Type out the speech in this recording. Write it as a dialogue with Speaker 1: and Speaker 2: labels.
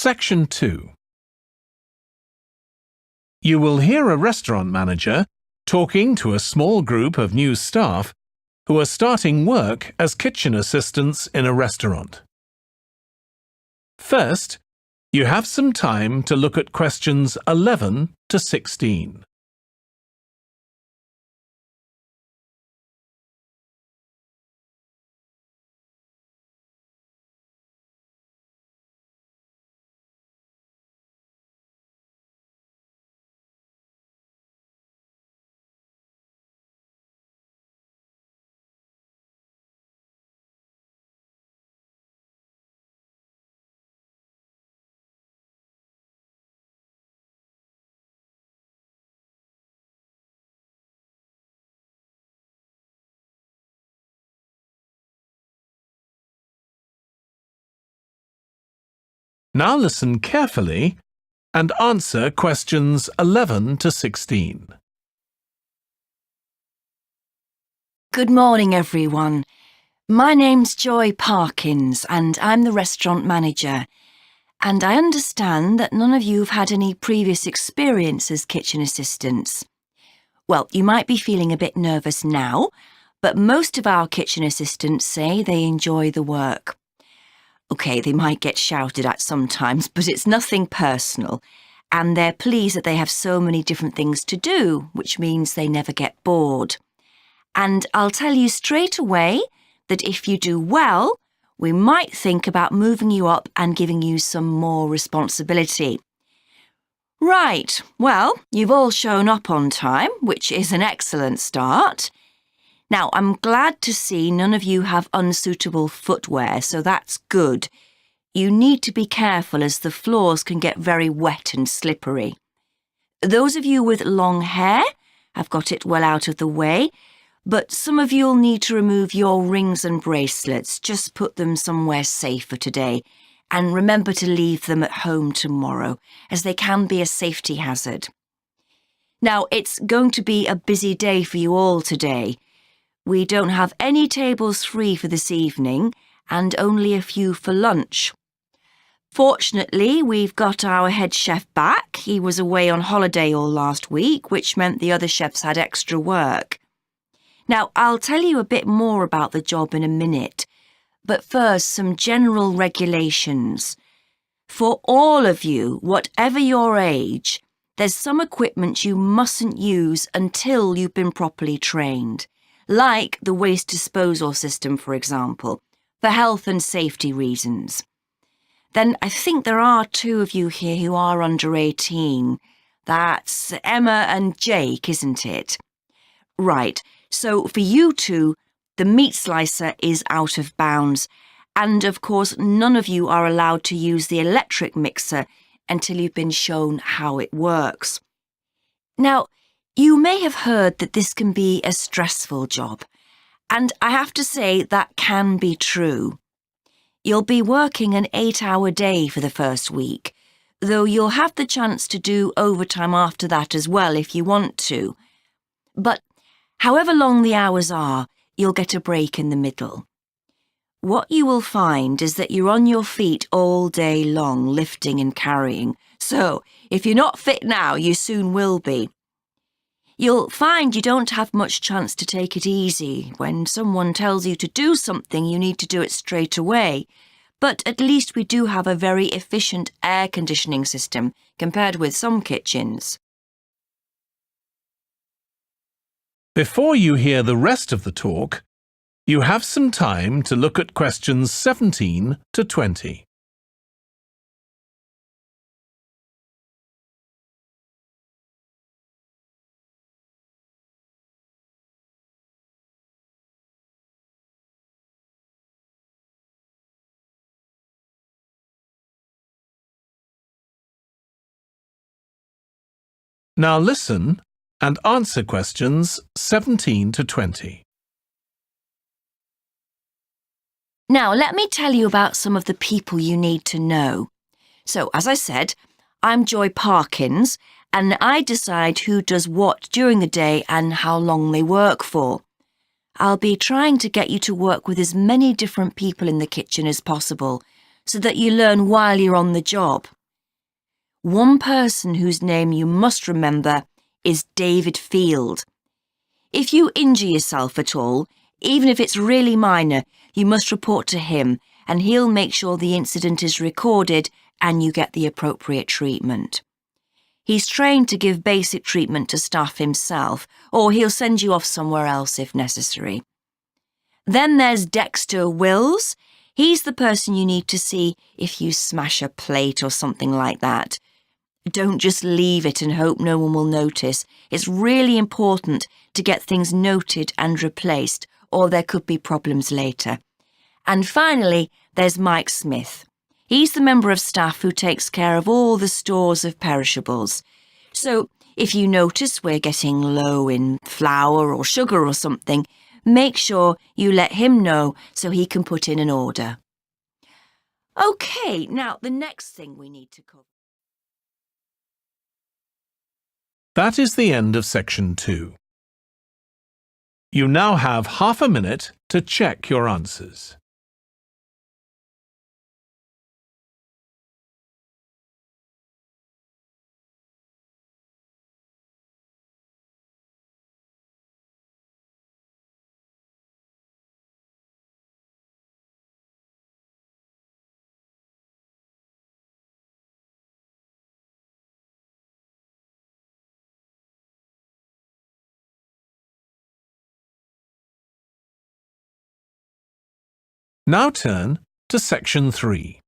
Speaker 1: Section 2. You will hear a restaurant manager talking to a small group of new staff who are starting work as kitchen assistants in a restaurant. First, you have some time to look at questions 11 to 16. Now listen carefully and answer questions 11 to 16.
Speaker 2: Good morning, everyone. My name's Joy Parkins and I'm the restaurant manager. And I understand that none of you have had any previous experience as kitchen assistants. Well, you might be feeling a bit nervous now, but most of our kitchen assistants say they enjoy the work. OK, they might get shouted at sometimes, but it's nothing personal. And they're pleased that they have so many different things to do, which means they never get bored. And I'll tell you straight away that if you do well, we might think about moving you up and giving you some more responsibility. Right, well, you've all shown up on time, which is an excellent start. Now, I'm glad to see none of you have unsuitable footwear, so that's good. You need to be careful as the floors can get very wet and slippery. Those of you with long hair have got it well out of the way, but some of you'll need to remove your rings and bracelets. Just put them somewhere safer today, and remember to leave them at home tomorrow, as they can be a safety hazard. Now, it's going to be a busy day for you all today. We don't have any tables free for this evening and only a few for lunch. Fortunately, we've got our head chef back. He was away on holiday all last week, which meant the other chefs had extra work. Now, I'll tell you a bit more about the job in a minute, but first, some general regulations. For all of you, whatever your age, there's some equipment you mustn't use until you've been properly trained. Like the waste disposal system, for example, for health and safety reasons. Then I think there are 2 of you here who are under 18. That's Emma and Jake, isn't it? Right, so for you 2, the meat slicer is out of bounds. And of course, none of you are allowed to use the electric mixer until you've been shown how it works. Now, you may have heard that this can be a stressful job, and I have to say that can be true. You'll be working an 8-hour day for the first week, though you'll have the chance to do overtime after that as well if you want to. But however long the hours are, you'll get a break in the middle. What you will find is that you're on your feet all day long, lifting and carrying. So, if you're not fit now, you soon will be. You'll find you don't have much chance to take it easy. When someone tells you to do something, you need to do it straight away. But at least we do have a very efficient air conditioning system compared with some kitchens.
Speaker 1: Before you hear the rest of the talk, you have some time to look at questions 17 to 20. Now listen and answer questions 17 to 20.
Speaker 2: Now, let me tell you about some of the people you need to know. So, as I said, I'm Joy Parkins, and I decide who does what during the day and how long they work for. I'll be trying to get you to work with as many different people in the kitchen as possible, so that you learn while you're on the job. One person whose name you must remember is David Field. If you injure yourself at all, even if it's really minor, you must report to him and he'll make sure the incident is recorded and you get the appropriate treatment. He's trained to give basic treatment to staff himself, or he'll send you off somewhere else if necessary. Then there's Dexter Wills. He's the person you need to see if you smash a plate or something like that. Don't just leave it and hope no one will notice. It's really important to get things noted and replaced, or there could be problems later. And finally, there's Mike Smith. He's the member of staff who takes care of all the stores of perishables. So if you notice we're getting low in flour or sugar or something, make sure you let him know so he can put in an order. OK, now the next thing we need to cover.
Speaker 1: That is the end of section 2. You now have half a minute to check your answers. Now turn to section 3.